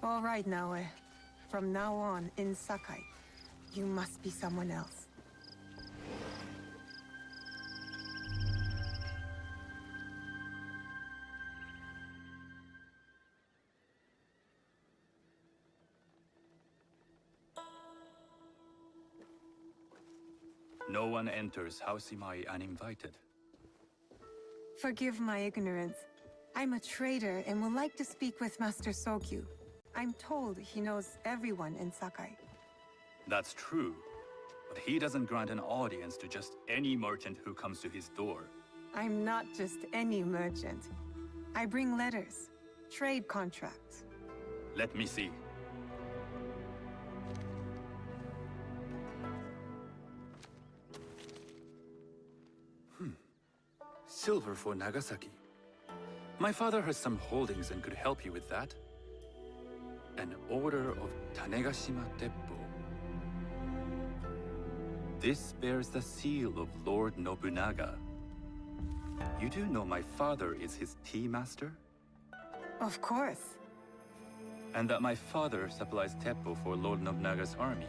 All right, Naoe. From now on, in Sakai, you must be someone else. No one enters House Imai uninvited. Forgive my ignorance. I'm a trader and would like to speak with Master Sokyu. I'm told he knows everyone in Sakai. That's true, but he doesn't grant an audience to just any merchant who comes to his door. I'm not just any merchant. I bring letters, trade contracts. Let me see. Silver for Nagasaki. My father has some holdings and could help you with that. An order of Tanegashima Teppo. This bears the seal of Lord Nobunaga. You do know my father is his tea master? Of course. And that my father supplies Teppo for Lord Nobunaga's army.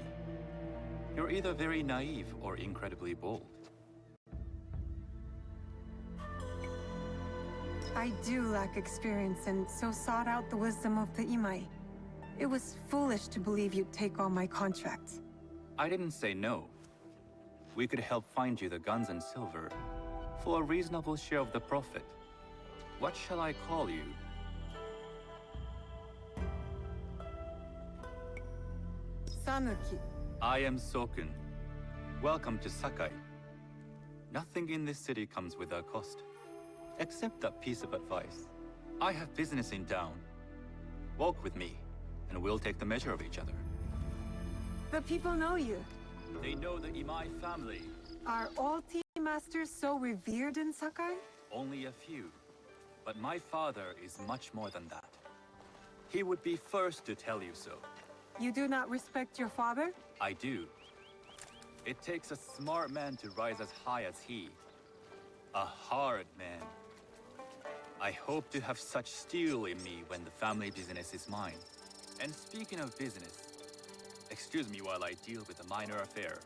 You're either very naive or incredibly bold. I do lack experience and so sought out the wisdom of the Imai. It was foolish to believe you'd take on my contracts. I didn't say no. We could help find you the guns and silver for a reasonable share of the profit. What shall I call you? Sanuki. I am Sokun. Welcome to Sakai. Nothing in this city comes without cost. Except that piece of advice. I have business in town. Walk with me, and we'll take the measure of each other. The people know you. They know the Imai family. Are all tea masters so revered in Sakai? Only a few. But my father is much more than that. He would be first to tell you so. You do not respect your father? I do. It takes a smart man to rise as high as he. A hard man. I hope to have such steel in me when the family business is mine. And speaking of business, excuse me while I deal with a minor affair.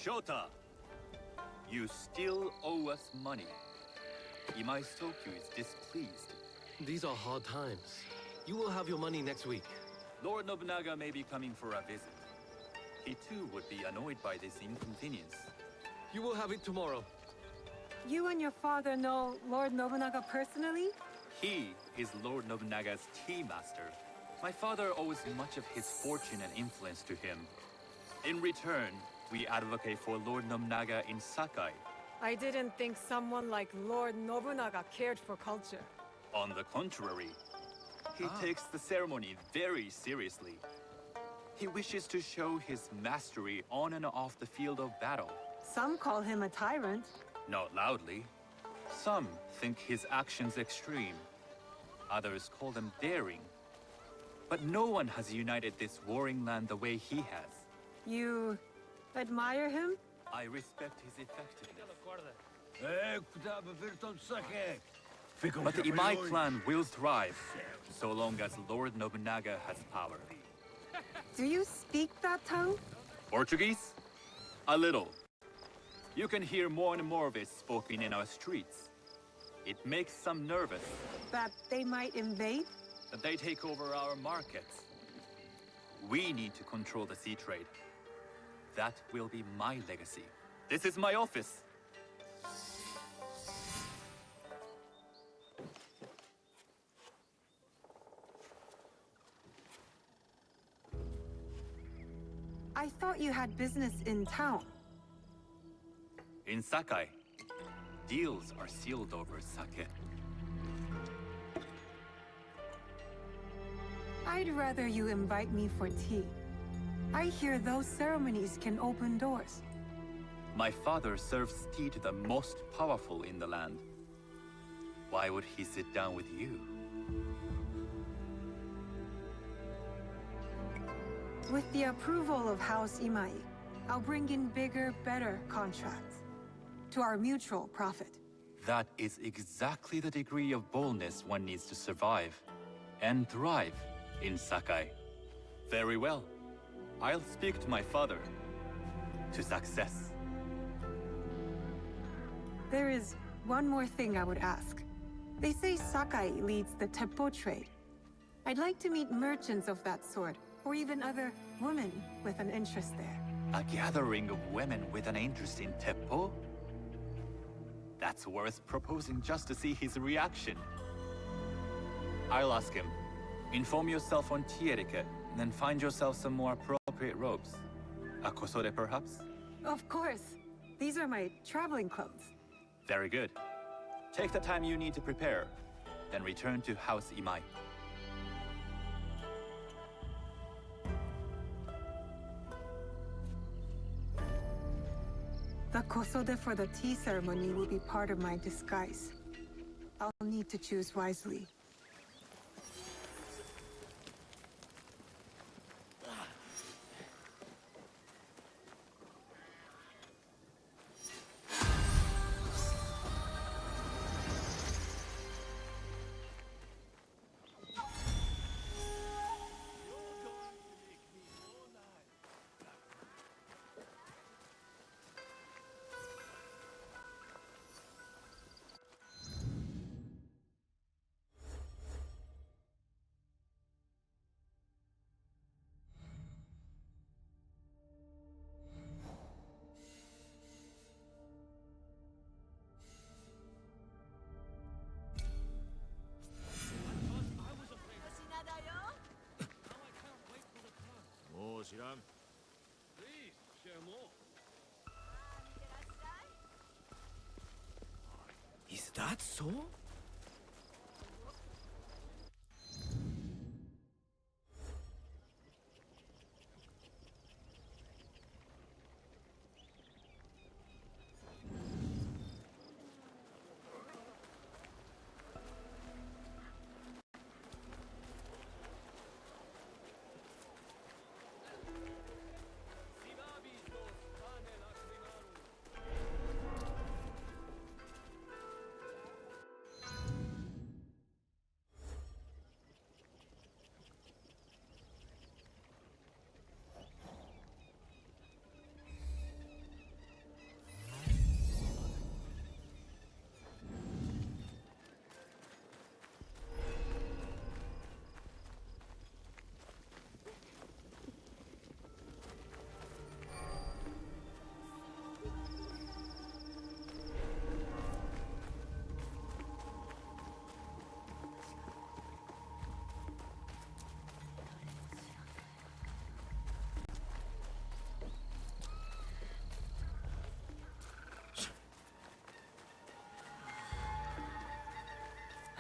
Shota! You still owe us money. Imai Sokyu is displeased. These are hard times. You will have your money next week. Lord Nobunaga may be coming for a visit. He too would be annoyed by this inconvenience. You will have it tomorrow. You and your father know Lord Nobunaga personally? He is Lord Nobunaga's tea master. My father owes much of his fortune and influence to him. In return, we advocate for Lord Nobunaga in Sakai. I didn't think someone like Lord Nobunaga cared for culture. On the contrary, he takes the ceremony very seriously. He wishes to show his mastery on and off the field of battle. Some call him a tyrant. Not loudly. Some think his actions extreme. Others call them daring. But no one has united this warring land the way he has. You admire him? I respect his effectiveness. But the Imai clan will thrive, so long as Lord Nobunaga has power. Do you speak that tongue? Portuguese? A little. You can hear more and more of it spoken in our streets. It makes some nervous. That they might invade? That they take over our markets. We need to control the sea trade. That will be my legacy. This is my office. I thought you had business in town. In Sakai, deals are sealed over sake. I'd rather you invite me for tea. I hear those ceremonies can open doors. My father serves tea to the most powerful in the land. Why would he sit down with you? With the approval of House Imai, I'll bring in bigger, better contracts. To our mutual profit. That is exactly the degree of boldness one needs to survive and thrive in Sakai. Very well. I'll speak to my father. To success. There is one more thing I would ask. They say Sakai leads the Teppo trade. I'd like to meet merchants of that sort, or even other women with an interest there. A gathering of women with an interest in Teppo? That's worth proposing just to see his reaction. I'll ask him. Inform yourself on tea etiquette, then find yourself some more appropriate robes. A kosode, perhaps? Of course. These are my traveling clothes. Very good. Take the time you need to prepare, then return to House Imai. The kosode for the tea ceremony will be part of my disguise. I'll need to choose wisely. Please, share more. Is that so?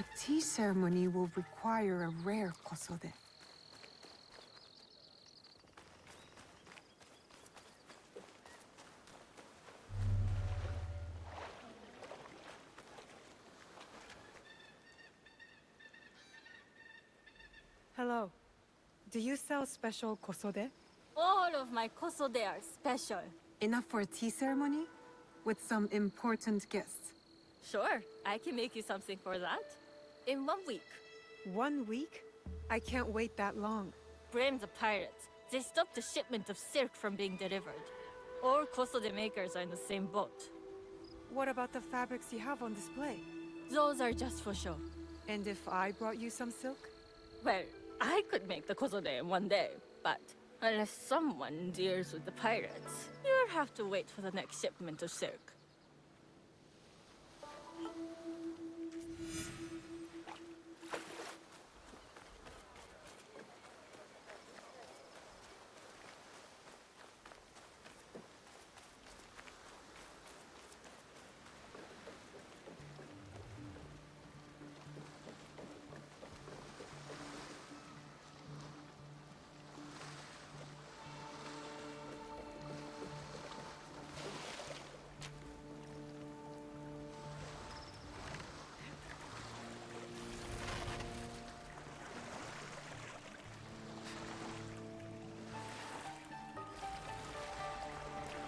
A tea ceremony will require a rare kosode. Hello. Do you sell special kosode? All of my kosode are special. Enough for a tea ceremony? With some important guests. Sure, I can make you something for that. In 1 week. 1 week? I can't wait that long. Blame the pirates. They stopped the shipment of silk from being delivered. All kosode makers are in the same boat. What about the fabrics you have on display? Those are just for show. And if I brought you some silk? Well, I could make the kosode in 1 day, but unless someone deals with the pirates, you'll have to wait for the next shipment of silk.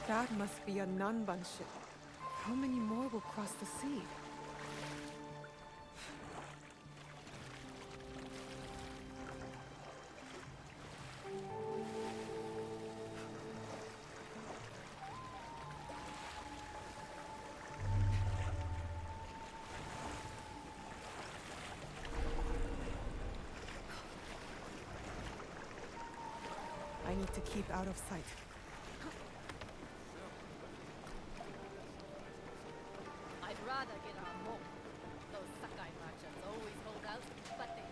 That must be a Nanban ship. How many more will cross the sea? to keep out of sight. I'd rather get our mo. Those Sakai merchants always hold out, but they...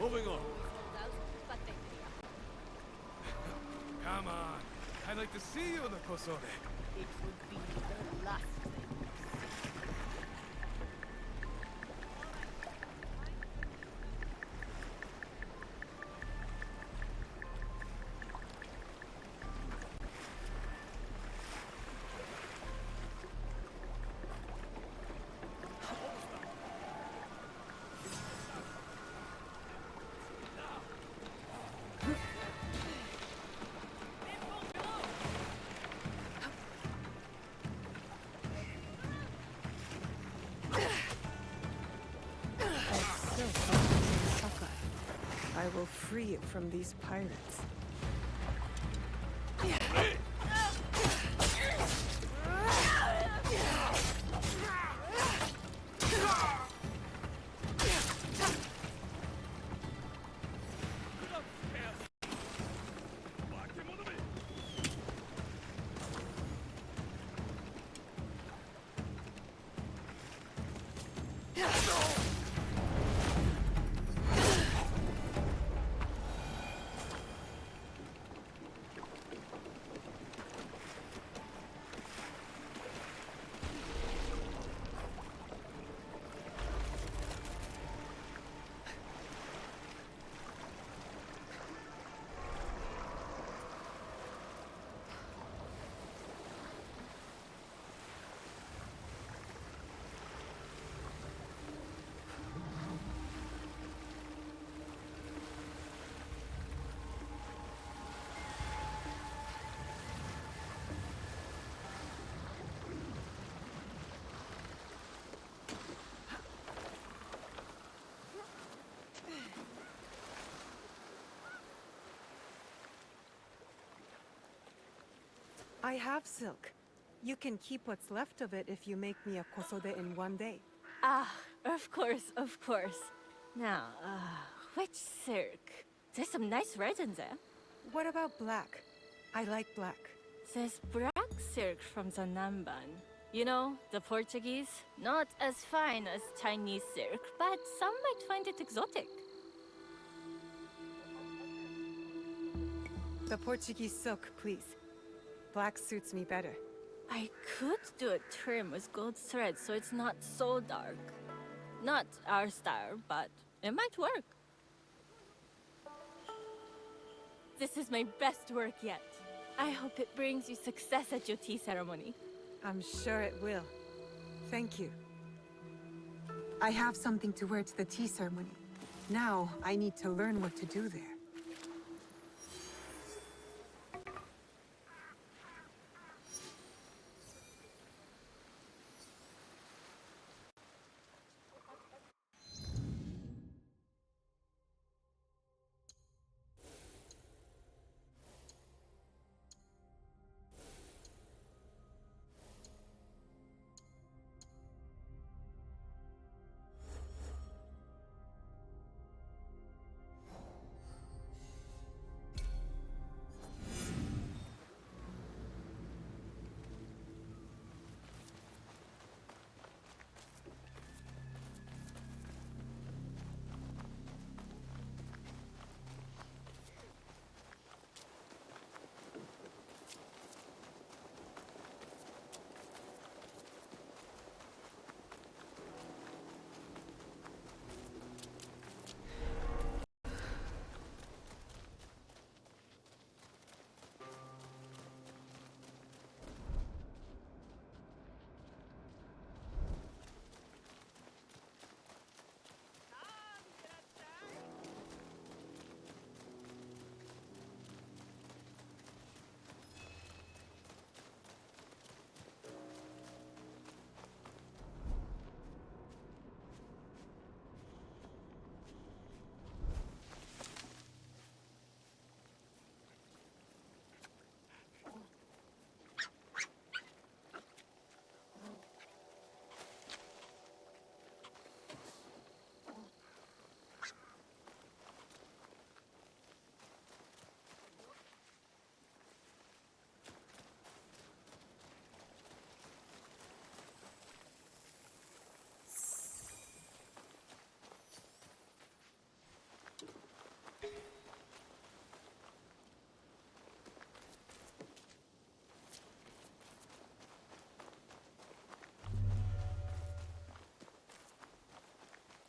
Moving on. hold out, but they... Come on. I'd like to see you in the Kosode. It would be the last thing. I will free it from these pirates. I have silk. You can keep what's left of it if you make me a kosode in one day. Ah, of course, of course. Now, which silk? There's some nice red in there. What about black? I like black. There's black silk from the Namban. You know, the Portuguese. Not as fine as Chinese silk, but some might find it exotic. The Portuguese silk, please. Black suits me better. I could do a trim with gold thread so it's not so dark. Not our style, but it might work. This is my best work yet. I hope it brings you success at your tea ceremony. I'm sure it will. Thank you. I have something to wear to the tea ceremony. Now, I need to learn what to do there.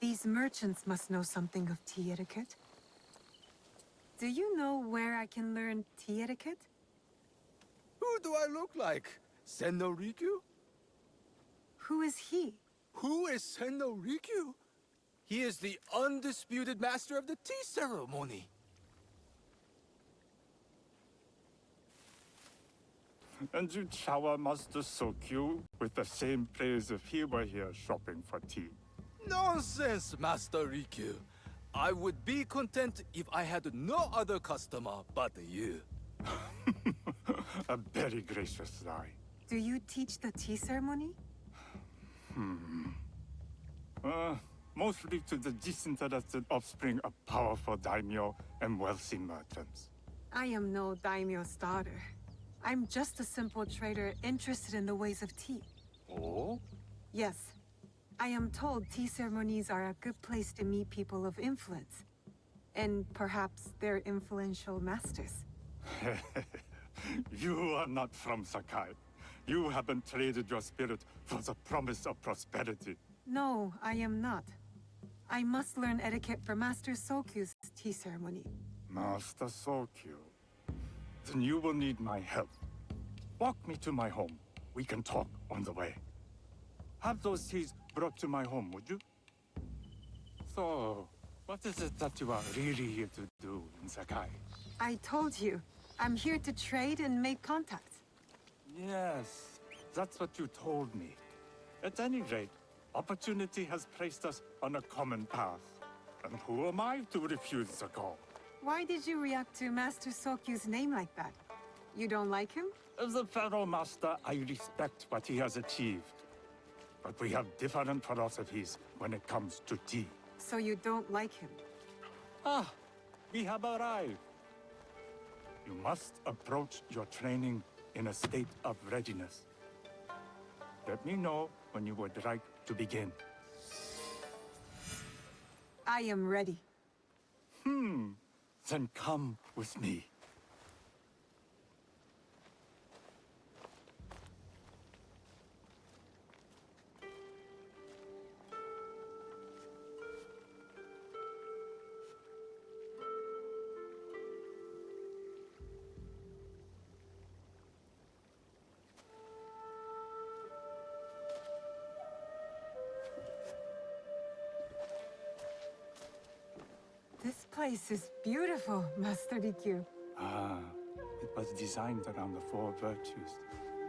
These merchants must know something of tea etiquette. Do you know where I can learn tea etiquette? Who do I look like? Senno Rikyu? Who is he? Who is Senno Rikyu? He is the undisputed master of the tea ceremony. And you shower Master Sokyu with the same praise if he were here shopping for tea. Nonsense, Master Rikyu. I would be content if I had no other customer but you. A very gracious lie. Do you teach the tea ceremony? Mostly to the disinterested offspring of powerful daimyo and wealthy merchants. I am no daimyo's daughter. I'm just a simple trader interested in the ways of tea. Oh? Yes. I am told tea ceremonies are a good place to meet people of influence. And perhaps their influential masters. You are not from Sakai. You haven't traded your spirit for the promise of prosperity. No, I am not. I must learn etiquette for Master Sokyu's tea ceremony. Master Sokyu. Then you will need my help. Walk me to my home. We can talk on the way. Have those teas brought to my home, would you? So, what is it that you are really here to do in Sakai? I told you, I'm here to trade and make contacts. Yes, that's what you told me. At any rate, opportunity has placed us on a common path. And who am I to refuse the call? Why did you react to Master Sokyu's name like that? You don't like him? As a Pharaoh Master, I respect what he has achieved. But we have different philosophies when it comes to tea. So you don't like him? Ah, we have arrived. You must approach your training in a state of readiness. Let me know when you would like to begin. I am ready. Then come with me. This place is beautiful, Master Rikyu. Ah, it was designed around the four virtues: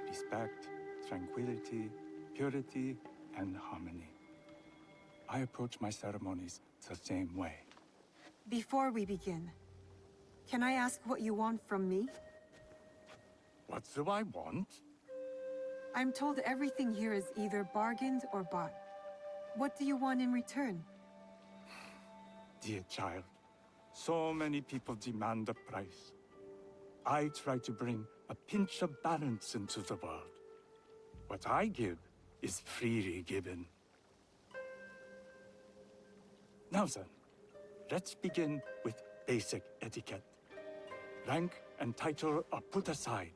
respect, tranquility, purity, and harmony. I approach my ceremonies the same way. Before we begin, can I ask what you want from me? What do I want? I'm told everything here is either bargained or bought. What do you want in return? Dear child, so many people demand a price. I try to bring a pinch of balance into the world. What I give is freely given. Now then, let's begin with basic etiquette. Rank and title are put aside.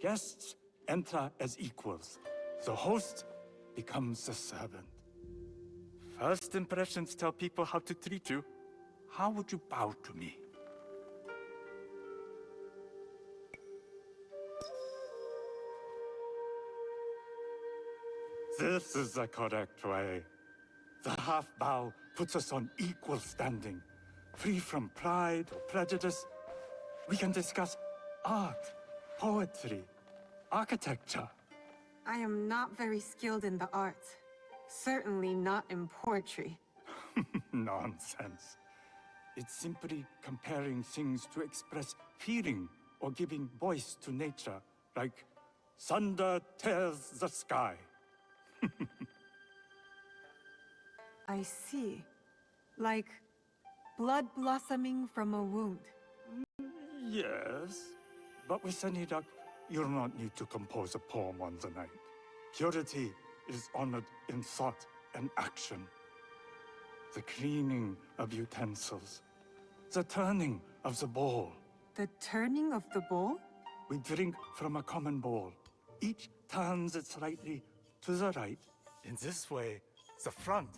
Guests enter as equals. The host becomes the servant. First impressions tell people how to treat you. How would you bow to me? This is the correct way. The half bow puts us on equal standing, free from pride or prejudice. We can discuss art, poetry, architecture. I am not very skilled in the arts. Certainly not in poetry. Nonsense. It's simply comparing things to express feeling or giving voice to nature, like thunder tears the sky. I see. Like blood blossoming from a wound. Yes, but with Senirak, you'll not need to compose a poem on the night. Purity is honored in thought and action. The cleaning of utensils, the turning of the bowl. The turning of the bowl? We drink from a common bowl. Each turns it slightly to the right. In this way, the front,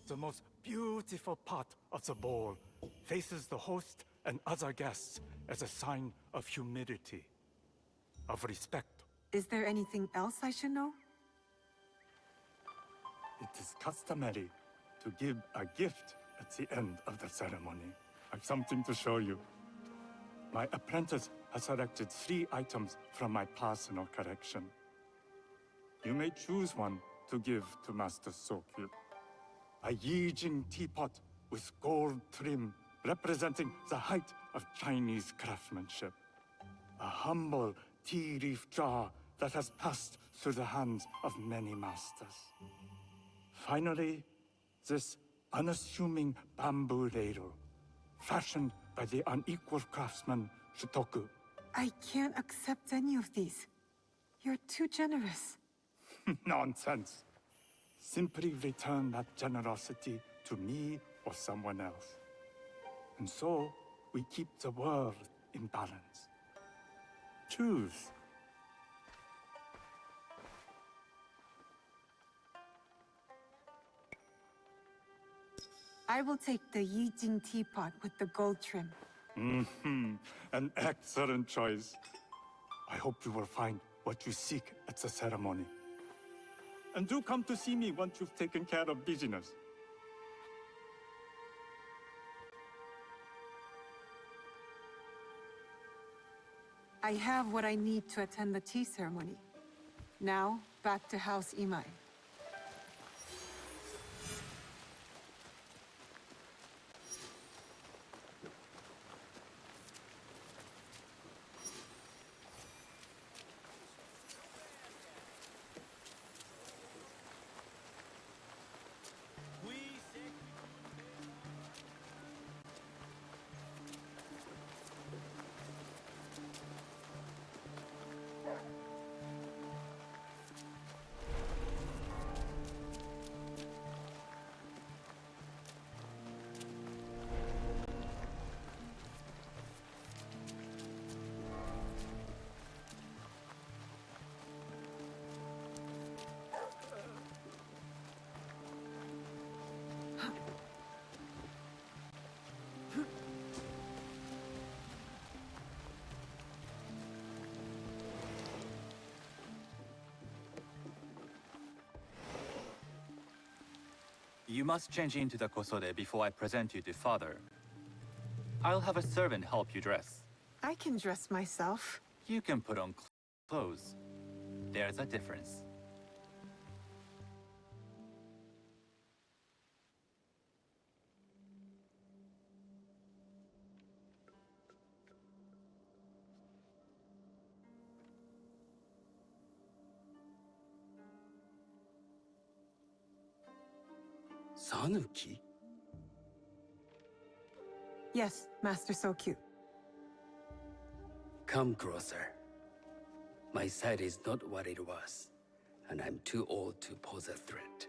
the most beautiful pot of the bowl faces the host and other guests as a sign of humility, of respect. Is there anything else I should know? It is customary to give a gift at the end of the ceremony. I've something to show you. My apprentice has selected 3 items from my personal collection. You may choose one to give to Master Sokyu. A Yijing teapot with gold trim representing the height of Chinese craftsmanship. A humble tea leaf jar that has passed through the hands of many masters. Finally, this unassuming bamboo ladle, fashioned by the unequal craftsman Shutoku. I can't accept any of these. You're too generous. Nonsense. Simply return that generosity to me or someone else. And so, we keep the world in balance. Choose. I will take the Yijing teapot with the gold trim. An excellent choice. I hope you will find what you seek at the ceremony. And do come to see me once you've taken care of business. I have what I need to attend the tea ceremony. Now, back to House Imai. You must change into the kosode before I present you to father. I'll have a servant help you dress. I can dress myself. You can put on clothes. There's a difference. Sanuki? Yes, Master Sokyu. Come closer. My sight is not what it was, and I'm too old to pose a threat.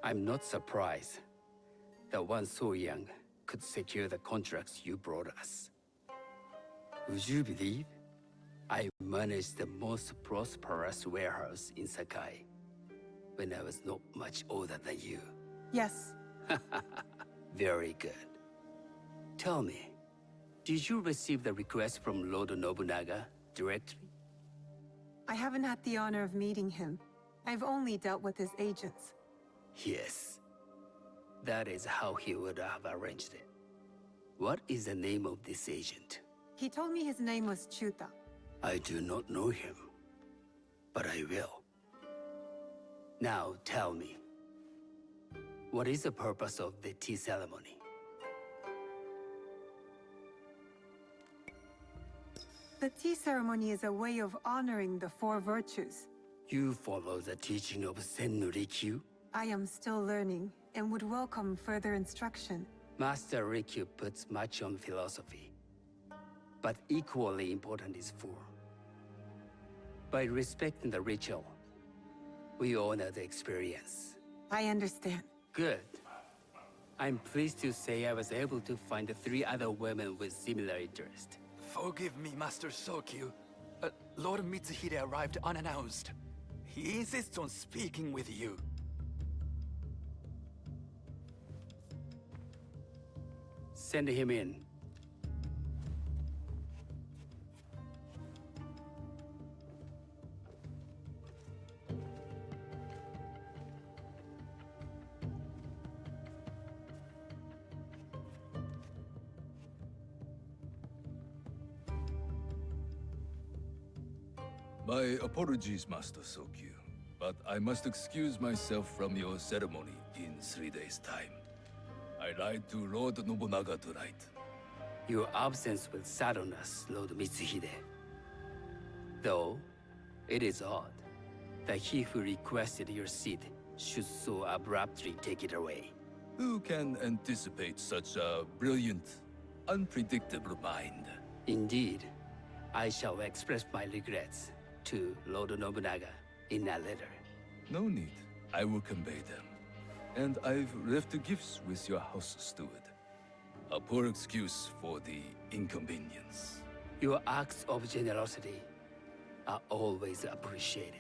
I'm not surprised that one so young could secure the contracts you brought us. Would you believe I managed the most prosperous warehouse in Sakai when I was not much older than you? Yes. Very good. Tell me, did you receive the request from Lord Nobunaga directly? I haven't had the honor of meeting him. I've only dealt with his agents. Yes. That is how he would have arranged it. What is the name of this agent? He told me his name was Chuta. I do not know him, but I will. Now tell me, what is the purpose of the tea ceremony? The tea ceremony is a way of honoring the 4 virtues. You follow the teaching of Sennu Rikyu? I am still learning and would welcome further instruction. Master Rikyu puts much on philosophy, but equally important is form. By respecting the ritual, we honor the experience. I understand. Good. I'm pleased to say I was able to find 3 other women with similar interest. Forgive me, Master Sokyu. Lord Mitsuhide arrived unannounced. He insists on speaking with you. Send him in. My apologies, Master Sokyu, but I must excuse myself from your ceremony in 3 days' time. I lied to Lord Nobunaga tonight. Your absence will sadden us, Lord Mitsuhide. Though, it is odd that he who requested your seat should so abruptly take it away. Who can anticipate such a brilliant, unpredictable mind? Indeed, I shall express my regrets to Lord Nobunaga in a letter. No need. I will convey them. And I've left the gifts with your house steward. A poor excuse for the inconvenience. Your acts of generosity are always appreciated.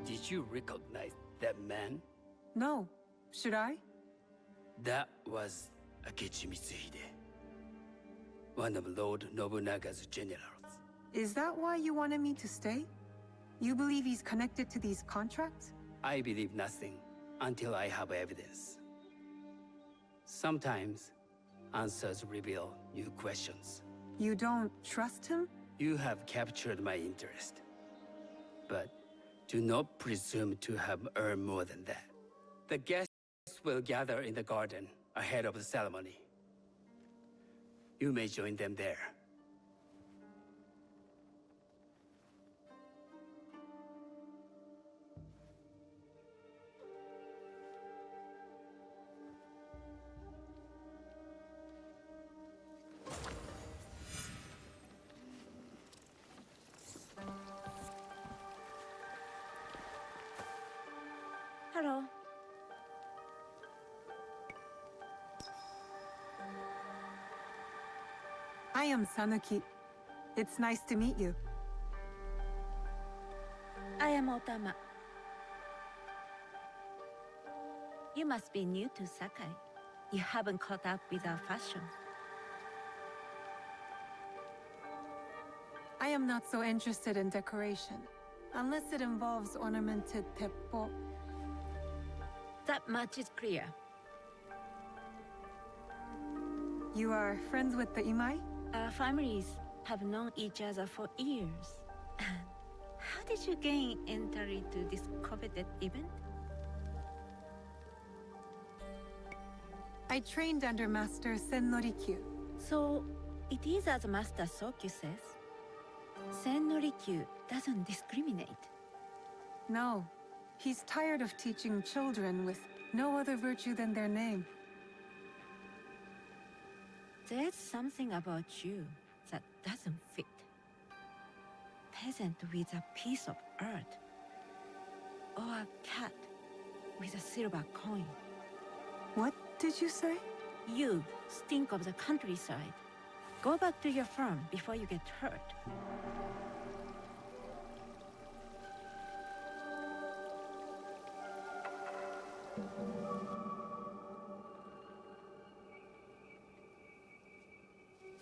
Did you recognize that man? No. Should I? That was Akechi Mitsuhide, one of Lord Nobunaga's generals. Is that why you wanted me to stay? You believe he's connected to these contracts? I believe nothing until I have evidence. Sometimes, answers reveal new questions. You don't trust him? You have captured my interest. But do not presume to have earned more than that. The guests will gather in the garden ahead of the ceremony. You may join them there. Hello. I am Sanuki. It's nice to meet you. I am Otama. You must be new to Sakai. You haven't caught up with our fashion. I am not so interested in decoration, unless it involves ornamented teppo. That much is clear. You are friends with the Imai? Our families have known each other for years. How did you gain entry to this coveted event? I trained under Master Sen Norikyu. So, it is as Master Sokyu says. Sen Norikyu doesn't discriminate. No, he's tired of teaching children with no other virtue than their name. There's something about you that doesn't fit. Peasant with a piece of earth. Or a cat with a silver coin. What did you say? You stink of the countryside. Go back to your farm before you get hurt.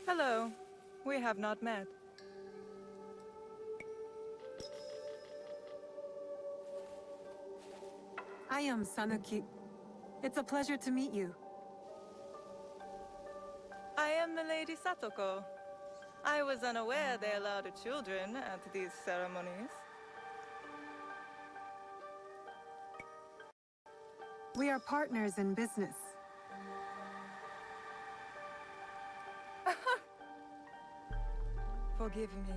Hello. We have not met. I am Sanuki. It's a pleasure to meet you. I am Milady Satoko. I was unaware they allowed children at these ceremonies. We are partners in business. Forgive me.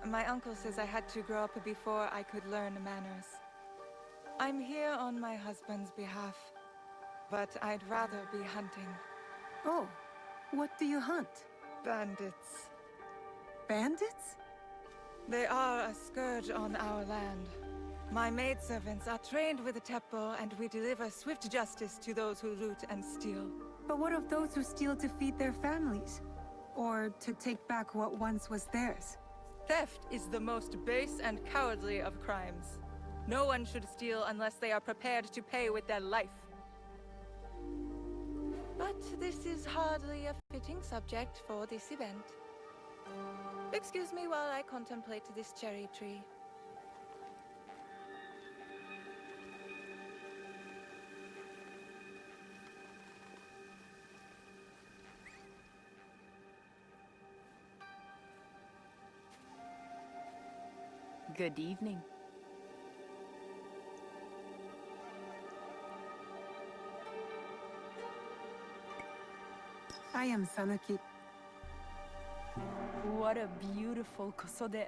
My uncle says I had to grow up before I could learn manners. I'm here on my husband's behalf, but I'd rather be hunting. Oh, what do you hunt? Bandits. Bandits? They are a scourge on our land. My maidservants are trained with the Teppo, and we deliver swift justice to those who loot and steal. But what of those who steal to feed their families? Or to take back what once was theirs? Theft is the most base and cowardly of crimes. No one should steal unless they are prepared to pay with their life. But this is hardly a fitting subject for this event. Excuse me while I contemplate this cherry tree. Good evening. I am Sanuki. What a beautiful kosode.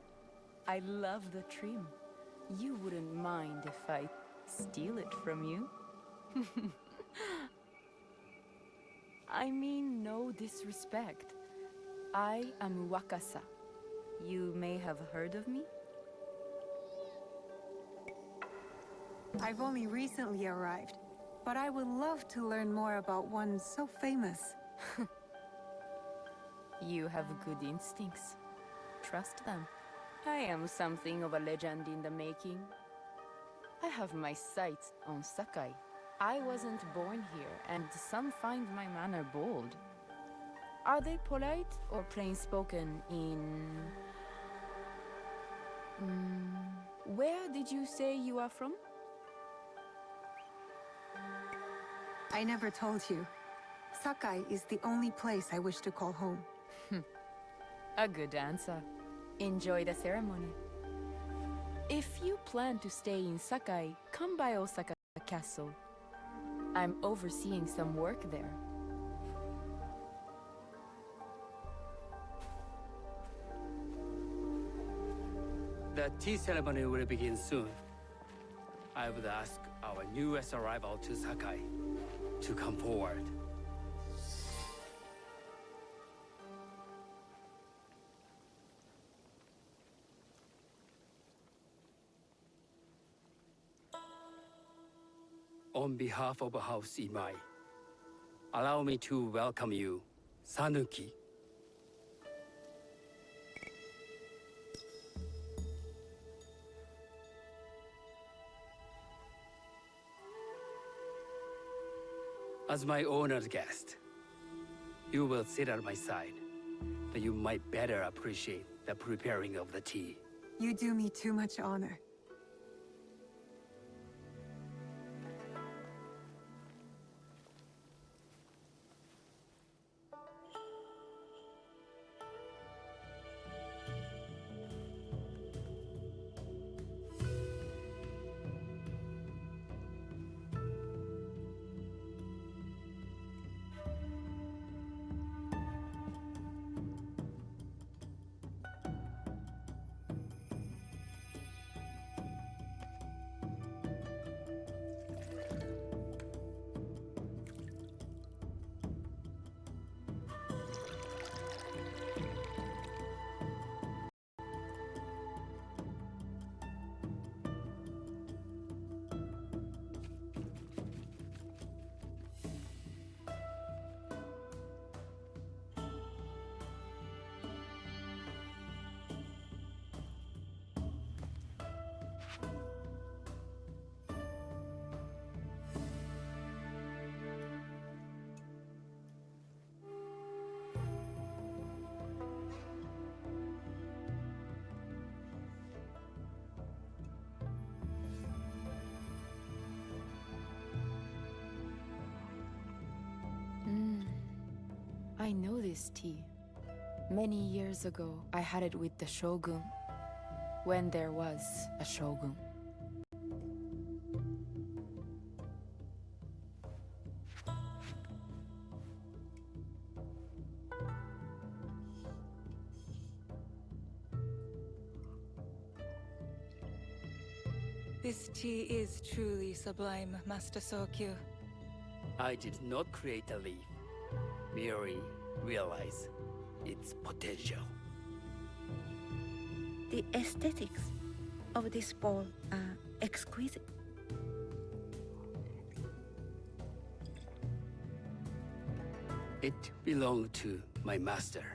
I love the trim. You wouldn't mind if I steal it from you? I mean no disrespect. I am Wakasa. You may have heard of me? I've only recently arrived, but I would love to learn more about one so famous. You have good instincts. Trust them. I am something of a legend in the making. I have my sights on Sakai. I wasn't born here, and some find my manner bold. Are they polite or plain-spoken in... Where did you say you are from? I never told you. Sakai is the only place I wish to call home. A good answer. Enjoy the ceremony. If you plan to stay in Sakai, come by Osaka Castle. I'm overseeing some work there. The tea ceremony will begin soon. I would ask our newest arrival to Sakai to come forward. On behalf of House Imai, allow me to welcome you, Sanuki. As my honored guest, you will sit at my side, that you might better appreciate the preparing of the tea. You do me too much honor. I know this tea. Many years ago, I had it with the Shogun, when there was a Shogun. This tea is truly sublime, Master Sokyu. I did not create a leaf, merely realize its potential. The aesthetics of this bowl are exquisite. It belonged to my master,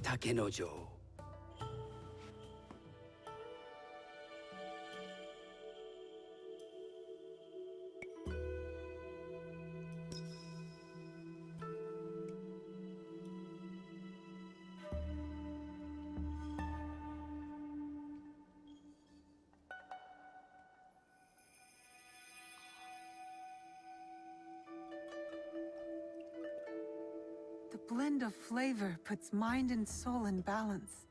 Takenojo. The blend of flavor puts mind and soul in balance.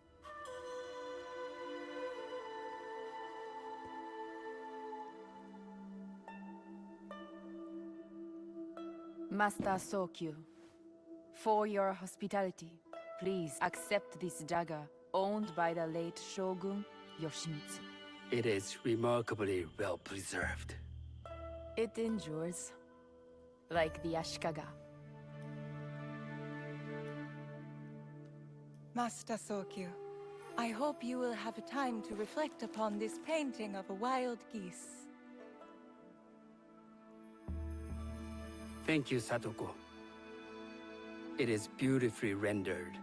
Master Sokyu, for your hospitality, please accept this dagger owned by the late Shogun Yoshimitsu. It is remarkably well preserved. It endures, like the Ashikaga. Master Sokyu, I hope you will have time to reflect upon this painting of a wild geese. Thank you, Satoko. It is beautifully rendered.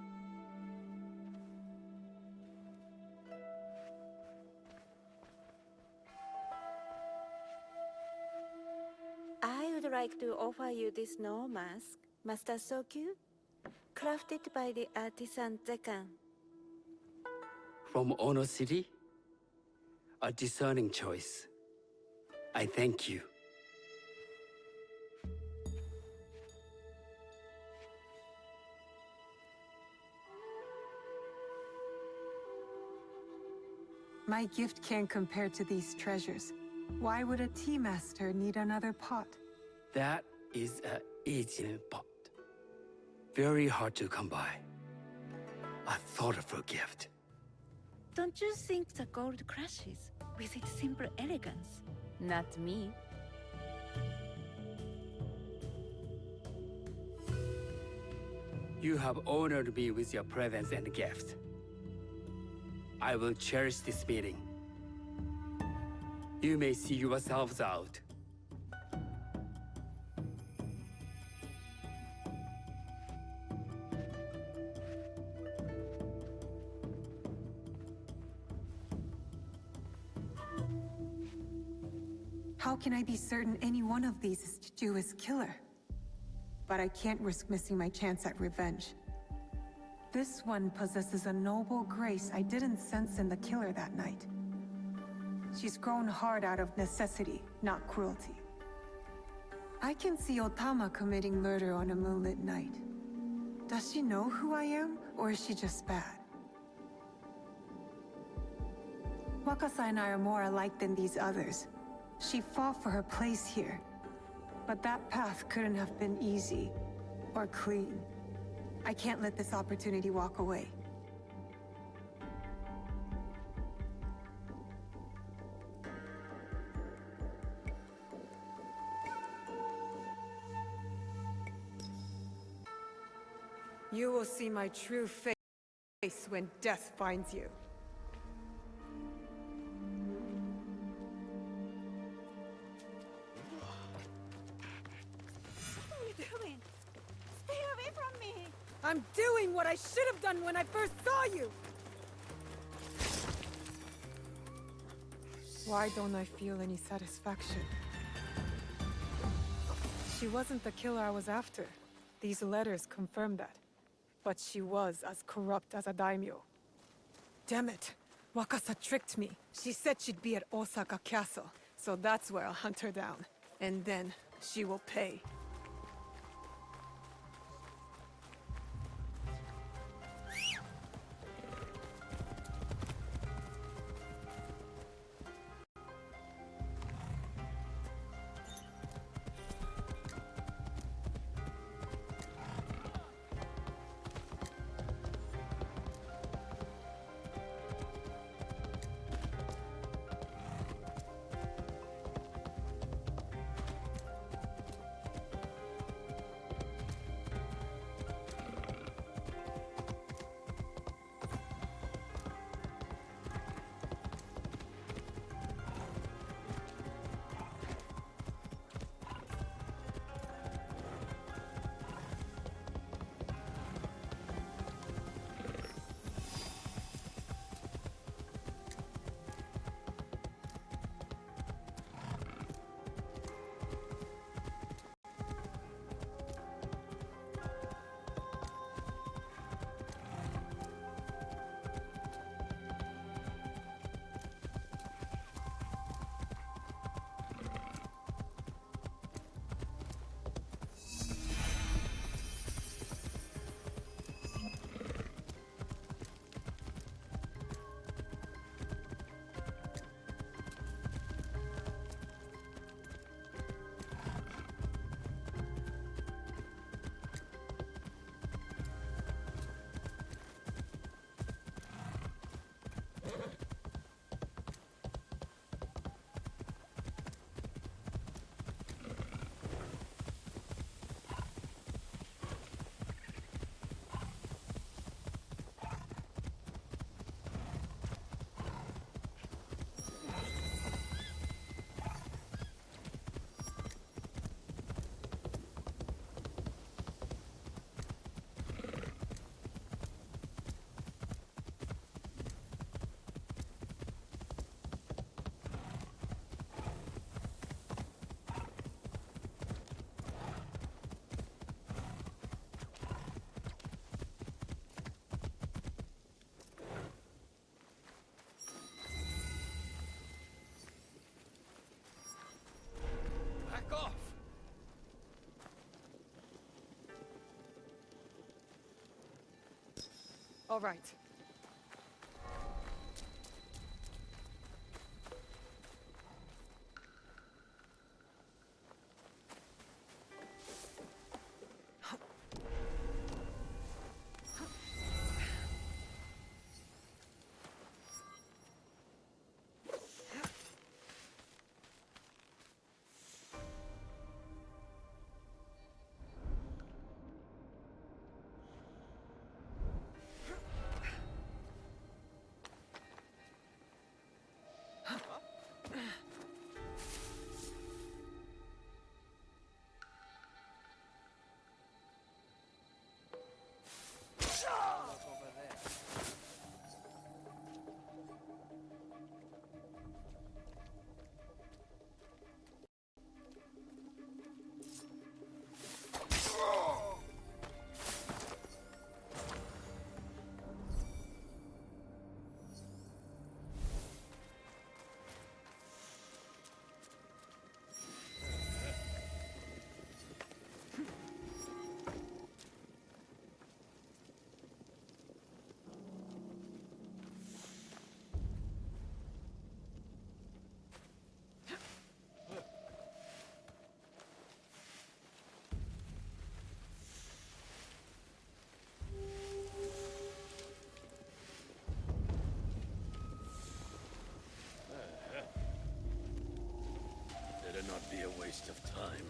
I would like to offer you this snow mask, Master Sokyu, crafted by the artisan Zekan. From Ono City? A discerning choice. I thank you. My gift can't compare to these treasures. Why would a tea master need another pot? That is a aging pot. Very hard to come by. A thoughtful gift. Don't you think the gold crashes with its simple elegance? Not me. You have honored me with your presence and gift. I will cherish this meeting. You may see yourselves out. How can I be certain any one of these is to do his killer? But I can't risk missing my chance at revenge. This one possesses a noble grace I didn't sense in the killer that night. She's grown hard out of necessity, not cruelty. I can see Otama committing murder on a moonlit night. Does she know who I am, or is she just bad? Wakasa and I are more alike than these others. She fought for her place here. But that path couldn't have been easy or clean. I can't let this opportunity walk away. You will see my true face when death finds you. What are you doing? Stay away from me! I'm doing what I should have done when I first saw you! Why don't I feel any satisfaction? She wasn't the killer I was after. These letters confirm that. But she was as corrupt as a daimyo. Damn it! Wakasa tricked me. She said she'd be at Osaka Castle, so that's where I'll hunt her down. And then, she will pay. All right. Better not be a waste of time.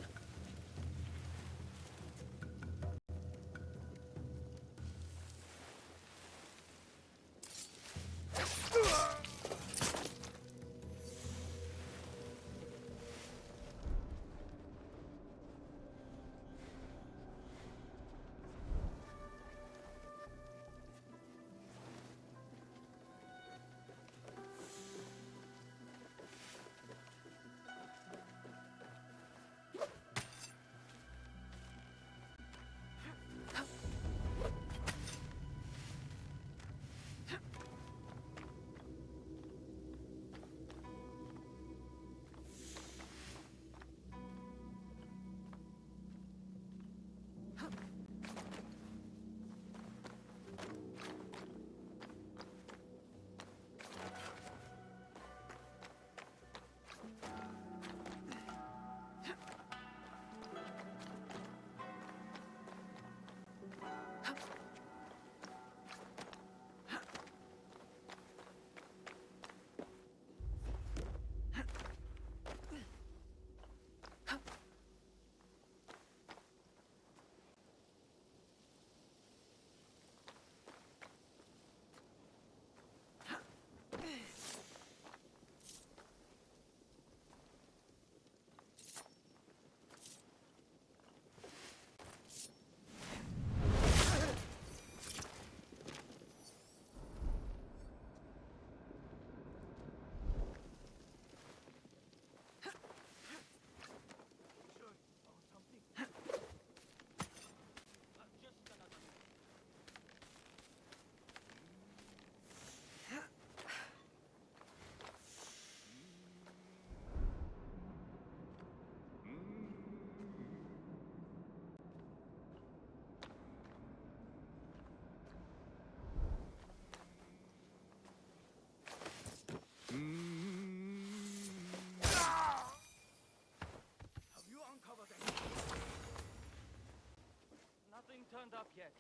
Nothing turned up yet.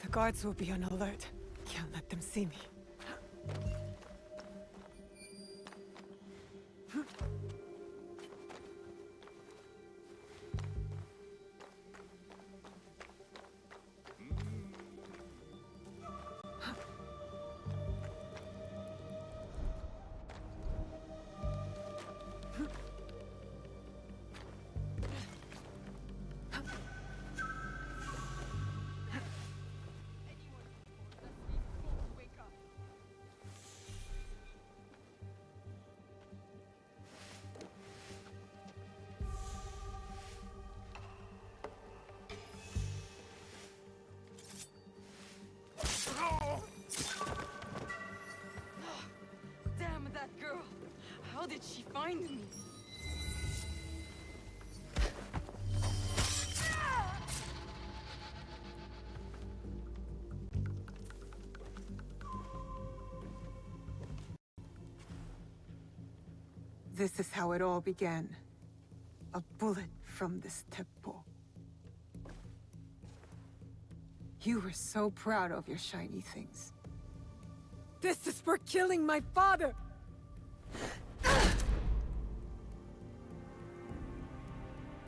The guards will be on alert. Can't let them see me. find me. This is how it all began. A bullet from this Teppo. You were so proud of your shiny things. This is for killing my father!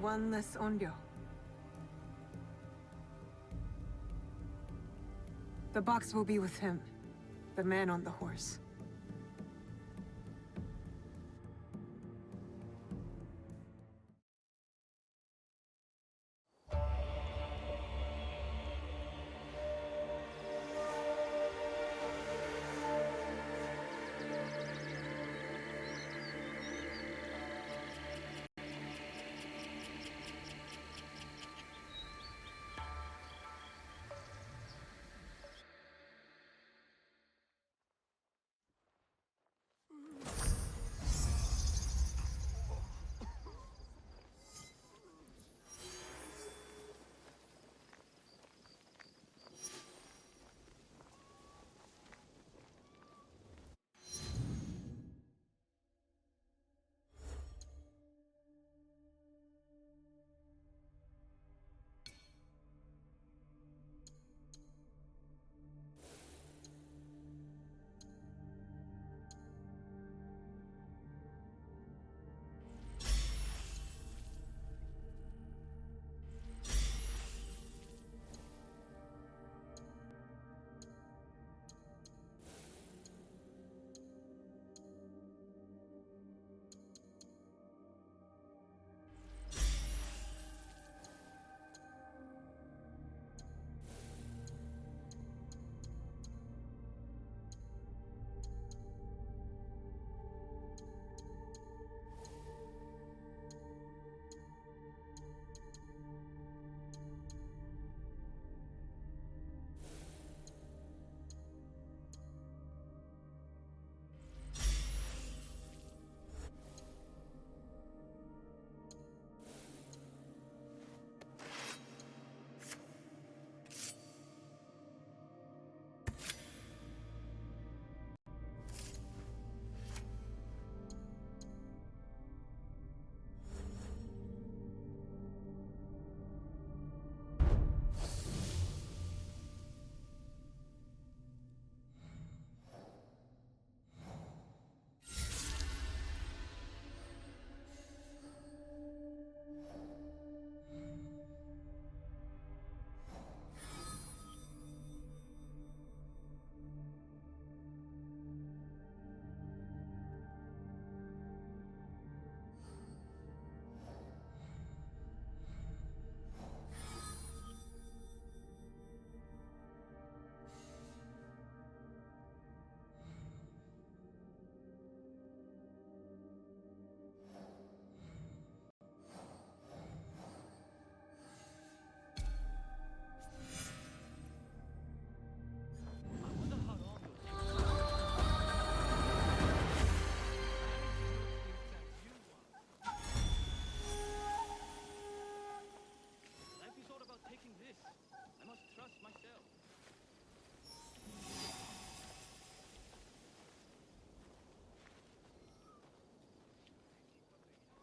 One less Onryo. The box will be with him, the man on the horse.